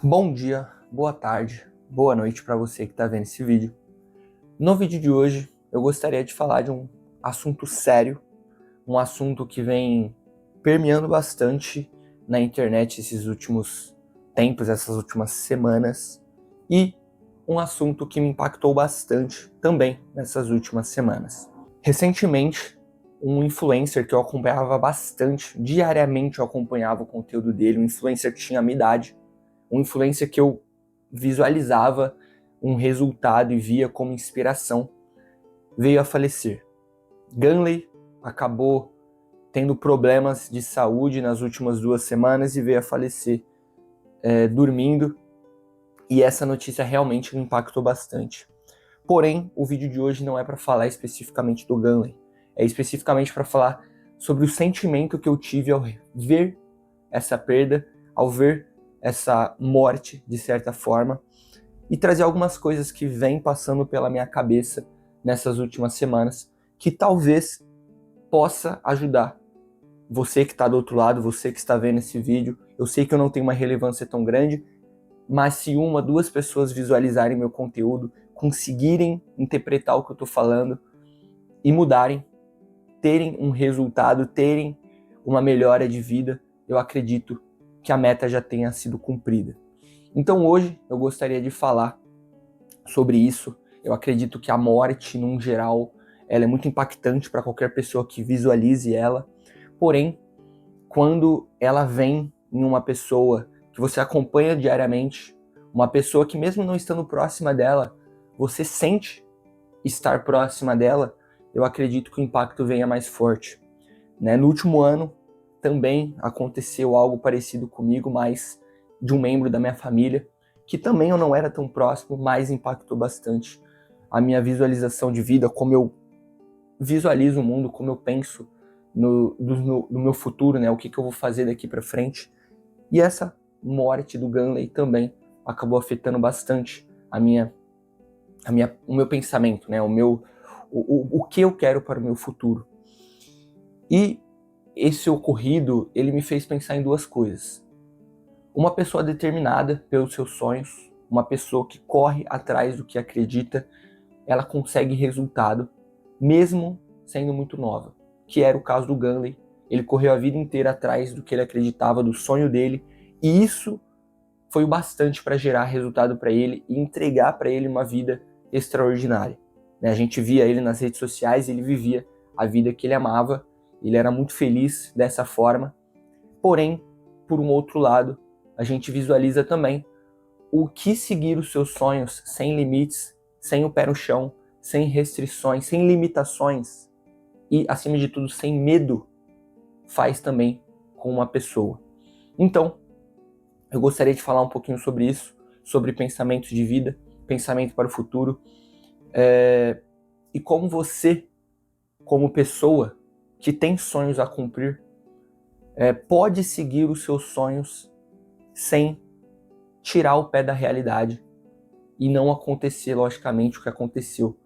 Bom dia, boa tarde, boa noite para você que está vendo esse vídeo. No vídeo de hoje, eu gostaria de falar de um assunto sério, um assunto que vem permeando bastante na internet esses últimos tempos, essas últimas semanas, e um assunto que me impactou bastante também nessas últimas semanas. Recentemente, um influencer que eu acompanhava bastante, diariamente eu acompanhava o conteúdo dele, um influencer que tinha a minha idade, um influencer que eu visualizava um resultado e via como inspiração, veio a falecer. Ganley acabou tendo problemas de saúde nas últimas 2 semanas e veio a falecer dormindo, e essa notícia realmente me impactou bastante. Porém, o vídeo de hoje não é para falar especificamente do Ganley, é especificamente para falar sobre o sentimento que eu tive ao ver essa perda, ao ver essa morte, de certa forma, e trazer algumas coisas que vêm passando pela minha cabeça nessas últimas semanas, que talvez possa ajudar você que está do outro lado, você que está vendo esse vídeo. Eu sei que eu não tenho uma relevância tão grande, mas se uma, duas pessoas visualizarem meu conteúdo, conseguirem interpretar o que eu estou falando e mudarem, terem um resultado, terem uma melhora de vida, eu acredito que a meta já tenha sido cumprida. Então hoje eu gostaria de falar sobre isso. Eu acredito que a morte, num geral, ela é muito impactante para qualquer pessoa que visualize ela. Porém, quando ela vem em uma pessoa que você acompanha diariamente, uma pessoa que mesmo não estando próxima dela, você sente estar próxima dela, eu acredito que o impacto venha mais forte. No último ano, também aconteceu algo parecido comigo, mas de um membro da minha família, que também eu não era tão próximo, mas impactou bastante a minha visualização de vida, como eu visualizo o mundo, como eu penso no meu futuro, o que eu vou fazer daqui para frente. E essa morte do Ganley também acabou afetando bastante o meu pensamento, o que eu quero para o meu futuro. E esse ocorrido, ele me fez pensar em duas coisas. Uma pessoa determinada pelos seus sonhos, uma pessoa que corre atrás do que acredita, ela consegue resultado, mesmo sendo muito nova, que era o caso do Ganley. Ele correu a vida inteira atrás do que ele acreditava, do sonho dele, e isso foi o bastante para gerar resultado para ele e entregar para ele uma vida extraordinária. A gente via ele nas redes sociais, ele vivia a vida que ele amava, ele era muito feliz dessa forma. Porém, por um outro lado, a gente visualiza também o que seguir os seus sonhos sem limites, sem o pé no chão, sem restrições, sem limitações e, acima de tudo, sem medo, faz também com uma pessoa. Então, eu gostaria de falar um pouquinho sobre isso, sobre pensamentos de vida, pensamento para o futuro, e como você, como pessoa que tem sonhos a cumprir, pode seguir os seus sonhos sem tirar o pé da realidade e não acontecer, logicamente, o que aconteceu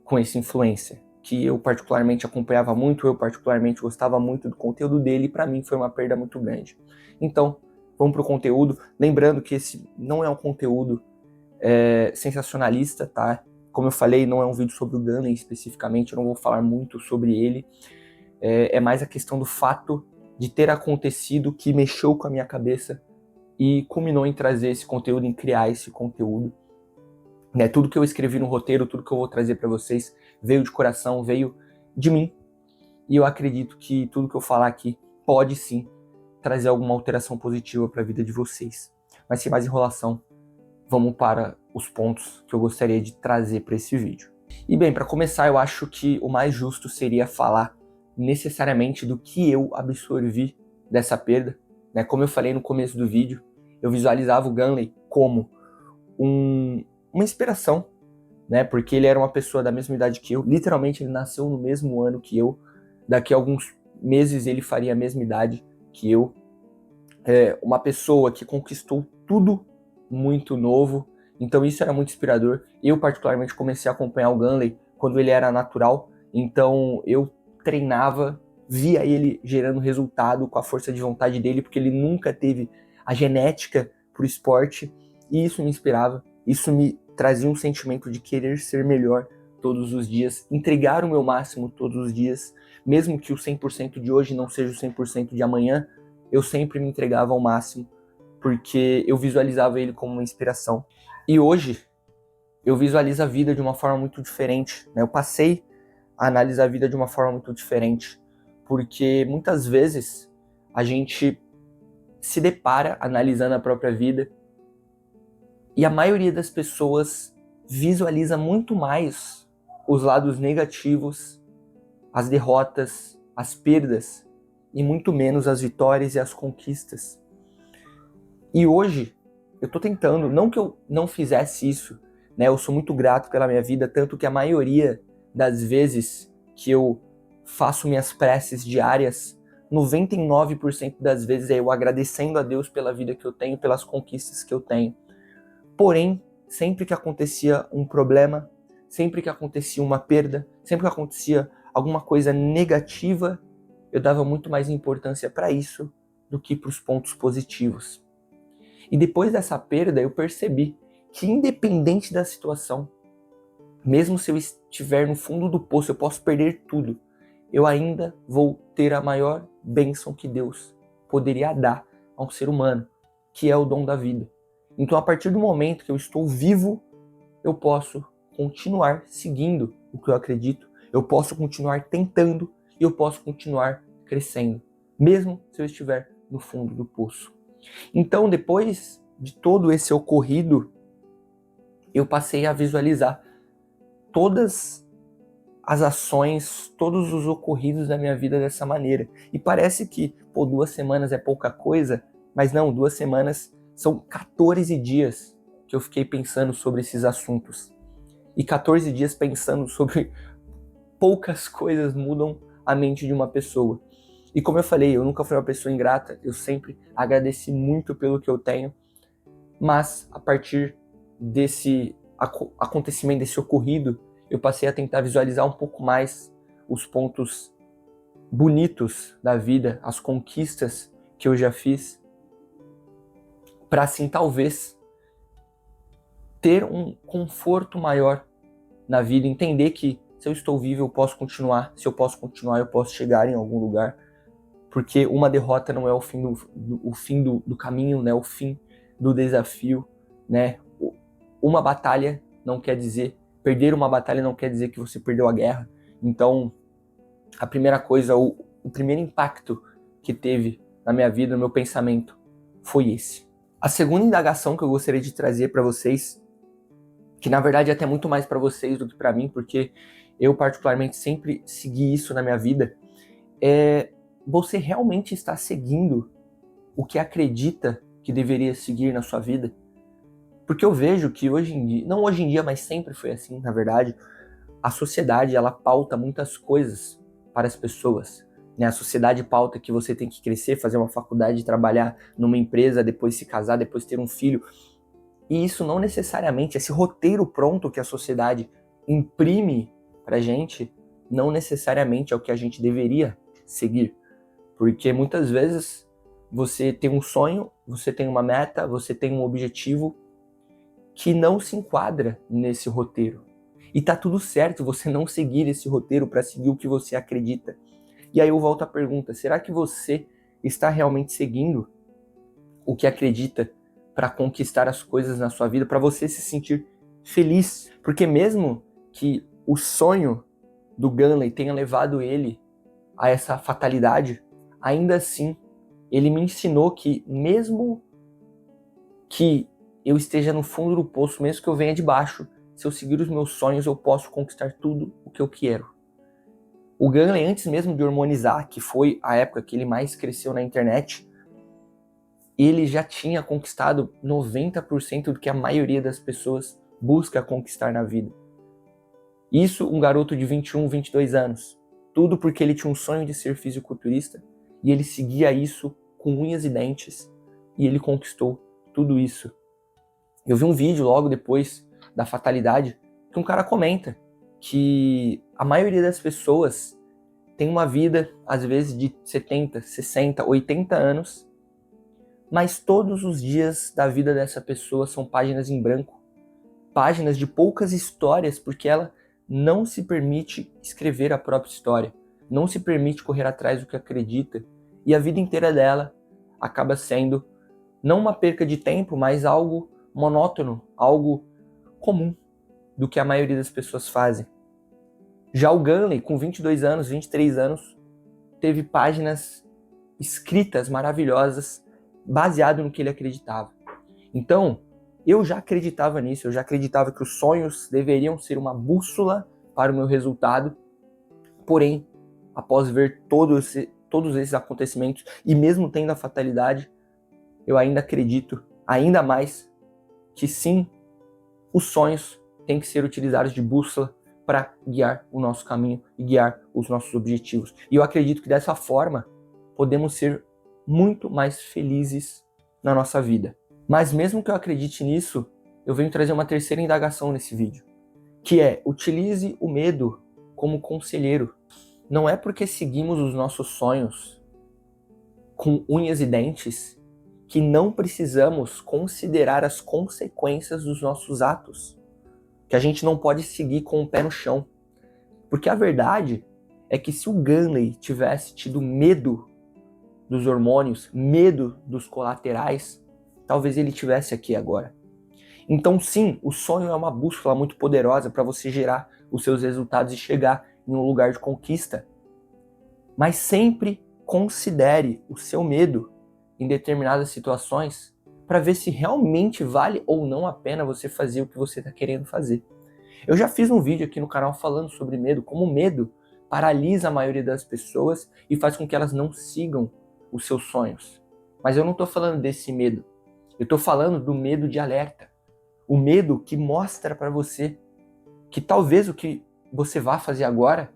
com esse influencer, que eu particularmente acompanhava muito, eu particularmente gostava muito do conteúdo dele, e para mim foi uma perda muito grande. Então, vamos para o conteúdo, lembrando que esse não é um conteúdo sensacionalista, tá? Como eu falei, não é um vídeo sobre o Ganley especificamente, eu não vou falar muito sobre ele, é mais a questão do fato de ter acontecido que mexeu com a minha cabeça e culminou em trazer esse conteúdo, em criar esse conteúdo. Tudo que eu escrevi no roteiro, tudo que eu vou trazer para vocês veio de coração, veio de mim, e eu acredito que tudo que eu falar aqui pode sim trazer alguma alteração positiva para a vida de vocês. Mas sem mais enrolação, vamos para os pontos que eu gostaria de trazer para esse vídeo. E bem, para começar, eu acho que o mais justo seria falar necessariamente do que eu absorvi dessa perda. Como eu falei no começo do vídeo, eu visualizava o Ganley como uma inspiração, porque ele era uma pessoa da mesma idade que eu, literalmente ele nasceu no mesmo ano que eu, daqui a alguns meses ele faria a mesma idade que eu, uma pessoa que conquistou tudo muito novo, então isso era muito inspirador. Eu particularmente comecei a acompanhar o Ganley quando ele era natural, então eu treinava, via ele gerando resultado com a força de vontade dele, porque ele nunca teve a genética pro esporte, e isso me inspirava, isso me trazia um sentimento de querer ser melhor todos os dias, entregar o meu máximo todos os dias, mesmo que o 100% de hoje não seja o 100% de amanhã, eu sempre me entregava ao máximo, porque eu visualizava ele como uma inspiração. E hoje, eu visualizo a vida de uma forma muito diferente, né? Eu passei a analisar a vida de uma forma muito diferente, porque muitas vezes a gente se depara analisando a própria vida e a maioria das pessoas visualiza muito mais os lados negativos, as derrotas, as perdas, e muito menos as vitórias e as conquistas. E hoje, eu tô tentando, não que eu não fizesse isso, né? Eu sou muito grato pela minha vida, tanto que a maioria das vezes que eu faço minhas preces diárias, 99% das vezes é eu agradecendo a Deus pela vida que eu tenho, pelas conquistas que eu tenho. Porém, sempre que acontecia um problema, sempre que acontecia uma perda, sempre que acontecia alguma coisa negativa, eu dava muito mais importância para isso do que para os pontos positivos. E depois dessa perda, eu percebi que independente da situação, mesmo se eu estiver no fundo do poço, eu posso perder tudo, eu ainda vou ter a maior bênção que Deus poderia dar a um ser humano, que é o dom da vida. Então, a partir do momento que eu estou vivo, eu posso continuar seguindo o que eu acredito, eu posso continuar tentando e eu posso continuar crescendo, mesmo se eu estiver no fundo do poço. Então, depois de todo esse ocorrido, eu passei a visualizar todas as ações, todos os ocorridos da minha vida dessa maneira. E parece que, 2 semanas é pouca coisa, mas não, 2 semanas são 14 dias que eu fiquei pensando sobre esses assuntos. E 14 dias pensando sobre poucas coisas mudam a mente de uma pessoa. E como eu falei, eu nunca fui uma pessoa ingrata, eu sempre agradeci muito pelo que eu tenho, mas a partir desse acontecimento, desse ocorrido, eu passei a tentar visualizar um pouco mais os pontos bonitos da vida, as conquistas que eu já fiz, para assim talvez ter um conforto maior na vida, entender que se eu estou vivo eu posso continuar, se eu posso continuar eu posso chegar em algum lugar, porque uma derrota não é o fim do caminho, né? O fim do desafio, né? Uma batalha não quer dizer, perder uma batalha não quer dizer que você perdeu a guerra. Então, a primeira coisa, o primeiro impacto que teve na minha vida, no meu pensamento, foi esse. A segunda indagação que eu gostaria de trazer para vocês, que na verdade é até muito mais para vocês do que para mim, porque eu particularmente sempre segui isso na minha vida, é: você realmente está seguindo o que acredita que deveria seguir na sua vida? Porque eu vejo que hoje em dia, não hoje em dia, mas sempre foi assim, na verdade, a sociedade ela pauta muitas coisas para as pessoas, né? A sociedade pauta que você tem que crescer, fazer uma faculdade, trabalhar numa empresa, depois se casar, depois ter um filho. E isso não necessariamente, esse roteiro pronto que a sociedade imprime pra gente, não necessariamente é o que a gente deveria seguir. Porque muitas vezes você tem um sonho, você tem uma meta, você tem um objetivo que não se enquadra nesse roteiro. E tá tudo certo você não seguir esse roteiro para seguir o que você acredita. E aí eu volto à pergunta: será que você está realmente seguindo o que acredita para conquistar as coisas na sua vida, para você se sentir feliz? Porque mesmo que o sonho do Gunley tenha levado ele a essa fatalidade, ainda assim, ele me ensinou que mesmo que eu esteja no fundo do poço, mesmo que eu venha de baixo, se eu seguir os meus sonhos, eu posso conquistar tudo o que eu quero. O Gunley, antes mesmo de hormonizar, que foi a época que ele mais cresceu na internet, ele já tinha conquistado 90% do que a maioria das pessoas busca conquistar na vida. Isso um garoto de 21, 22 anos. Tudo porque ele tinha um sonho de ser fisiculturista e ele seguia isso com unhas e dentes e ele conquistou tudo isso. Eu vi um vídeo logo depois da fatalidade que um cara comenta que a maioria das pessoas tem uma vida, às vezes, de 70, 60, 80 anos, mas todos os dias da vida dessa pessoa são páginas em branco, páginas de poucas histórias, porque ela não se permite escrever a própria história, não se permite correr atrás do que acredita, e a vida inteira dela acaba sendo não uma perca de tempo, mas algo monótono, algo comum do que a maioria das pessoas fazem. Já o Gunley, com 22 anos, 23 anos, teve páginas escritas maravilhosas, baseado no que ele acreditava. Então, eu já acreditava nisso, eu já acreditava que os sonhos deveriam ser uma bússola para o meu resultado, porém, após ver todos esses acontecimentos, e mesmo tendo a fatalidade, eu ainda acredito, ainda mais, que sim, os sonhos têm que ser utilizados de bússola para guiar o nosso caminho e guiar os nossos objetivos. E eu acredito que dessa forma podemos ser muito mais felizes na nossa vida. Mas mesmo que eu acredite nisso, eu venho trazer uma terceira indagação nesse vídeo, que é: utilize o medo como conselheiro. Não é porque seguimos os nossos sonhos com unhas e dentes que não precisamos considerar as consequências dos nossos atos, que a gente não pode seguir com o pé no chão. Porque a verdade é que se o Gunley tivesse tido medo dos hormônios, medo dos colaterais, talvez ele estivesse aqui agora. Então sim, o sonho é uma bússola muito poderosa para você gerar os seus resultados e chegar em um lugar de conquista. Mas sempre considere o seu medo em determinadas situações para ver se realmente vale ou não a pena você fazer o que você está querendo fazer. Eu já fiz um vídeo aqui no canal falando sobre medo, como o medo paralisa a maioria das pessoas e faz com que elas não sigam os seus sonhos. Mas eu não estou falando desse medo. Eu estou falando do medo de alerta. O medo que mostra para você que talvez o que você vá fazer agora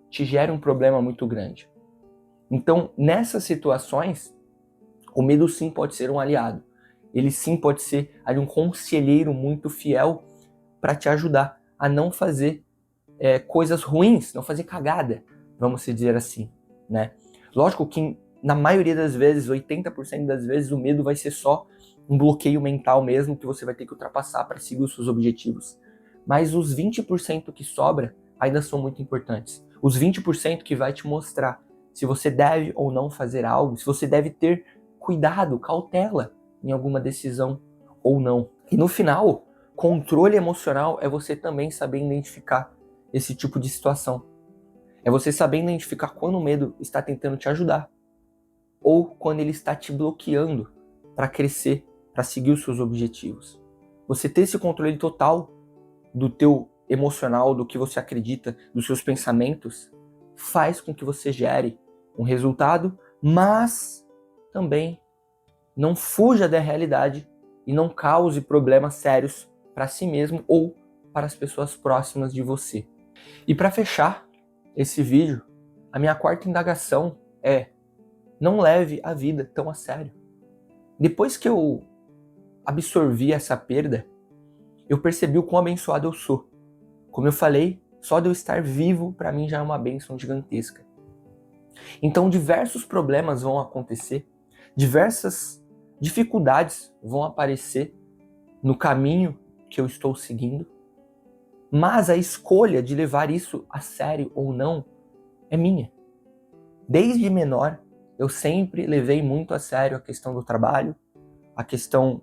te gere um problema muito grande. Então, nessas situações, o medo sim pode ser um aliado. Ele sim pode ser um conselheiro muito fiel para te ajudar a não fazer coisas ruins, não fazer cagada, vamos dizer assim, né? Lógico que na maioria das vezes, 80% das vezes, o medo vai ser só um bloqueio mental mesmo que você vai ter que ultrapassar para seguir os seus objetivos. Mas os 20% que sobra ainda são muito importantes. Os 20% que vai te mostrar se você deve ou não fazer algo, se você deve ter cuidado, cautela em alguma decisão ou não. E no final, controle emocional é você também saber identificar esse tipo de situação. É você saber identificar quando o medo está tentando te ajudar ou quando ele está te bloqueando para crescer, para seguir os seus objetivos. Você ter esse controle total do teu emocional, do que você acredita, dos seus pensamentos, faz com que você gere um resultado, mas também não fuja da realidade e não cause problemas sérios para si mesmo ou para as pessoas próximas de você. E para fechar esse vídeo, a minha quarta indagação é: não leve a vida tão a sério. Depois que eu absorvi essa perda, eu percebi o quão abençoado eu sou. Como eu falei, só de eu estar vivo para mim já é uma bênção gigantesca. Então diversos problemas vão acontecer, diversas dificuldades vão aparecer no caminho que eu estou seguindo, mas a escolha de levar isso a sério ou não é minha. Desde menor, eu sempre levei muito a sério a questão do trabalho, a questão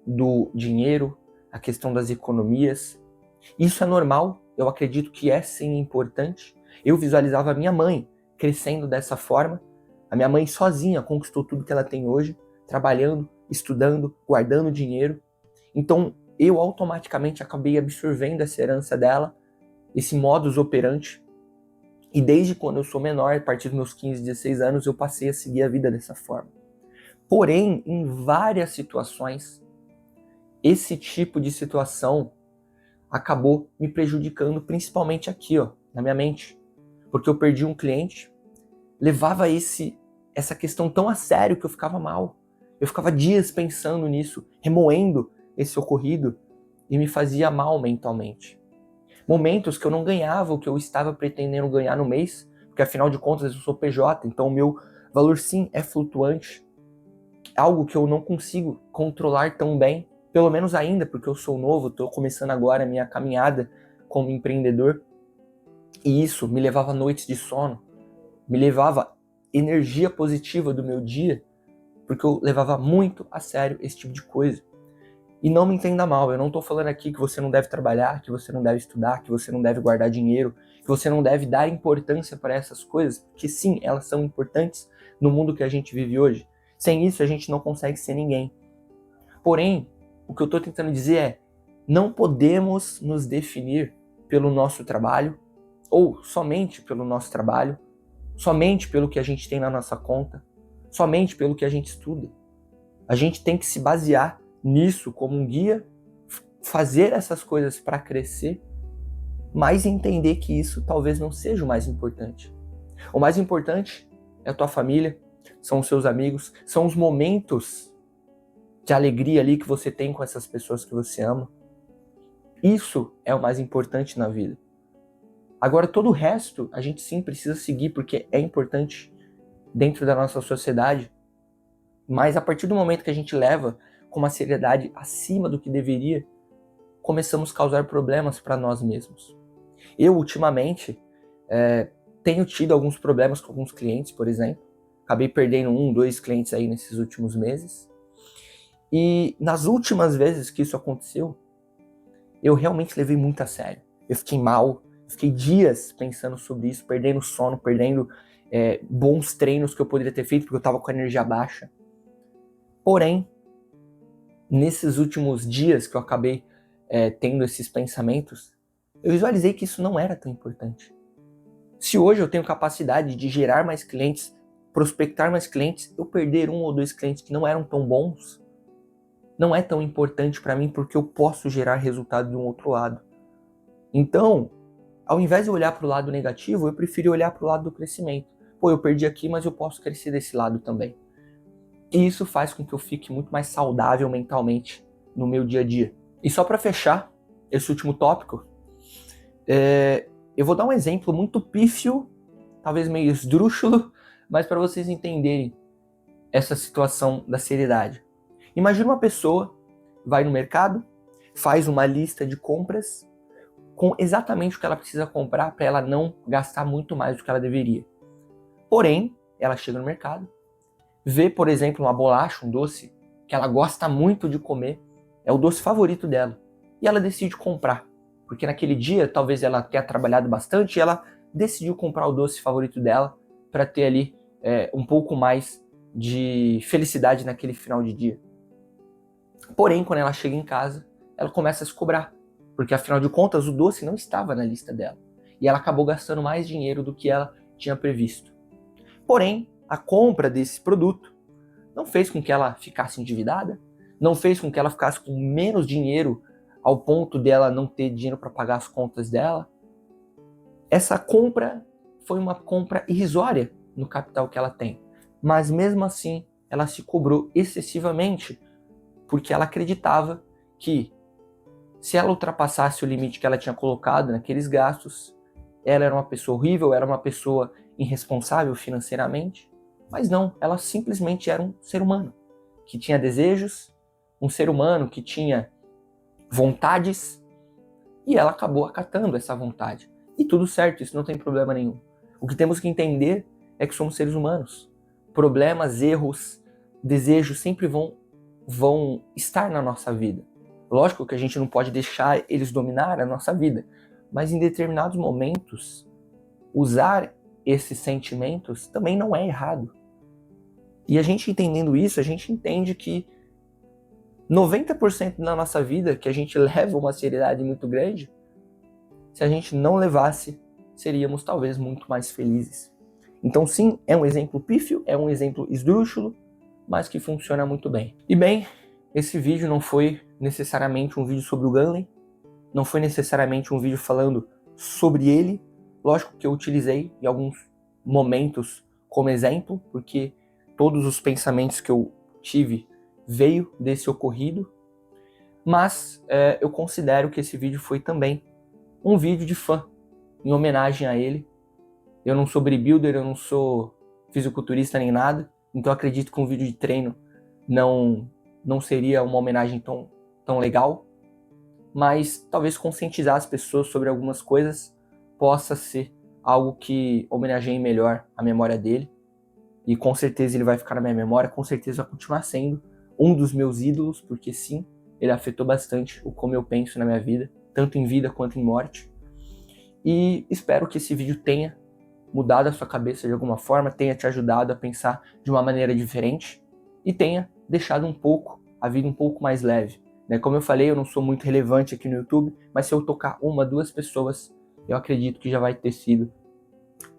do dinheiro, a questão das economias. Isso é normal, eu acredito que é sim importante. Eu visualizava a minha mãe crescendo dessa forma. A minha mãe sozinha conquistou tudo que ela tem hoje, trabalhando, estudando, guardando dinheiro. Então eu automaticamente acabei absorvendo essa herança dela, esse modus operandi. E desde quando eu sou menor, a partir dos meus 15, 16 anos, eu passei a seguir a vida dessa forma. Porém, em várias situações, esse tipo de situação acabou me prejudicando, principalmente aqui, na minha mente. Porque eu perdi um cliente, levava essa questão tão a sério que eu ficava mal. Eu ficava dias pensando nisso, remoendo esse ocorrido e me fazia mal mentalmente. Momentos que eu não ganhava o que eu estava pretendendo ganhar no mês, porque afinal de contas eu sou PJ, então o meu valor sim é flutuante. algo que eu não consigo controlar tão bem, pelo menos ainda, porque eu sou novo, estou começando agora a minha caminhada como empreendedor, e isso me levava noites de sono, me levava energia positiva do meu dia, porque eu levava muito a sério esse tipo de coisa. E não me entenda mal, eu não estou falando aqui que você não deve trabalhar, que você não deve estudar, que você não deve guardar dinheiro, que você não deve dar importância para essas coisas, porque sim, elas são importantes no mundo que a gente vive hoje. Sem isso, a gente não consegue ser ninguém. Porém, o que eu estou tentando dizer é, não podemos nos definir pelo nosso trabalho, ou somente pelo nosso trabalho, somente pelo que a gente tem na nossa conta, somente pelo que a gente estuda. A gente tem que se basear nisso como um guia, fazer essas coisas para crescer, mas entender que isso talvez não seja o mais importante. O mais importante é a tua família, são os seus amigos, são os momentos de alegria ali que você tem com essas pessoas que você ama. Isso é o mais importante na vida. Agora, todo o resto a gente sim precisa seguir porque é importante dentro da nossa sociedade, mas a partir do momento que a gente leva com uma seriedade acima do que deveria, começamos a causar problemas para nós mesmos. Eu, ultimamente, tenho tido alguns problemas com alguns clientes, por exemplo. Acabei perdendo 2 clientes aí nesses últimos meses. E nas últimas vezes que isso aconteceu, eu realmente levei muito a sério. Eu fiquei mal, fiquei dias pensando sobre isso, perdendo sono, perdendo bons treinos que eu poderia ter feito porque eu estava com a energia baixa. Porém, nesses últimos dias que eu acabei tendo esses pensamentos, eu visualizei que isso não era tão importante. Se hoje eu tenho capacidade de gerar mais clientes, prospectar mais clientes, eu perder 1 ou 2 clientes que não eram tão bons, não é tão importante para mim porque eu posso gerar resultado de um outro lado. Então, ao invés de olhar para o lado negativo, eu prefiro olhar para o lado do crescimento. Pô, eu perdi aqui, mas eu posso crescer desse lado também. E isso faz com que eu fique muito mais saudável mentalmente no meu dia a dia. E só para fechar esse último tópico, eu vou dar um exemplo muito pífio, talvez meio esdrúxulo, mas para vocês entenderem essa situação da seriedade. Imagina uma pessoa vai no mercado, faz uma lista de compras com exatamente o que ela precisa comprar para ela não gastar muito mais do que ela deveria. Porém, ela chega no mercado, vê, por exemplo, uma bolacha, um doce, que ela gosta muito de comer, é o doce favorito dela, e ela decide comprar. Porque naquele dia, talvez ela tenha trabalhado bastante e ela decidiu comprar o doce favorito dela para ter ali um pouco mais de felicidade naquele final de dia. Porém, quando ela chega em casa, ela começa a se cobrar, porque afinal de contas o doce não estava na lista dela. E ela acabou gastando mais dinheiro do que ela tinha previsto. Porém, a compra desse produto não fez com que ela ficasse endividada, não fez com que ela ficasse com menos dinheiro ao ponto dela não ter dinheiro para pagar as contas dela. Essa compra foi uma compra irrisória no capital que ela tem. Mas mesmo assim, ela se cobrou excessivamente porque ela acreditava que se ela ultrapassasse o limite que ela tinha colocado naqueles gastos, ela era uma pessoa horrível, era uma pessoa irresponsável financeiramente. Mas não, ela simplesmente era um ser humano que tinha desejos, um ser humano que tinha vontades, e ela acabou acatando essa vontade. E tudo certo, isso não tem problema nenhum. O que temos que entender é que somos seres humanos. Problemas, erros, desejos sempre vão estar na nossa vida. Lógico que a gente não pode deixar eles dominar a nossa vida, mas em determinados momentos, usar esses sentimentos também não é errado. E a gente entendendo isso, a gente entende que 90% da nossa vida, que a gente leva uma seriedade muito grande, se a gente não levasse, seríamos talvez muito mais felizes. Então sim, é um exemplo pífio, é um exemplo esdrúxulo, mas que funciona muito bem. E bem, esse vídeo não foi necessariamente um vídeo sobre o Gunley, não foi necessariamente um vídeo falando sobre ele. Lógico que eu utilizei em alguns momentos como exemplo, porque todos os pensamentos que eu tive veio desse ocorrido, mas eu considero que esse vídeo foi também um vídeo de fã, em homenagem a ele. Eu não sou bodybuilder, eu não sou fisiculturista nem nada, então eu acredito que um vídeo de treino não seria uma homenagem tão legal, mas talvez conscientizar as pessoas sobre algumas coisas possa ser algo que homenageie melhor a memória dele, e com certeza ele vai ficar na minha memória, com certeza vai continuar sendo um dos meus ídolos, porque sim, ele afetou bastante o como eu penso na minha vida, tanto em vida quanto em morte. E espero que esse vídeo tenha mudado a sua cabeça de alguma forma, tenha te ajudado a pensar de uma maneira diferente e tenha deixado a vida um pouco mais leve. Como eu falei, eu não sou muito relevante aqui no YouTube, mas se eu tocar uma, duas pessoas, eu acredito que já vai ter sido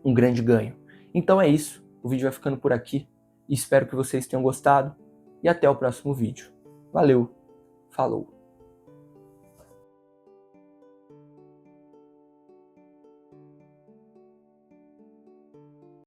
um grande ganho. Então é isso, o vídeo vai ficando por aqui, espero que vocês tenham gostado e até o próximo vídeo. Valeu, falou!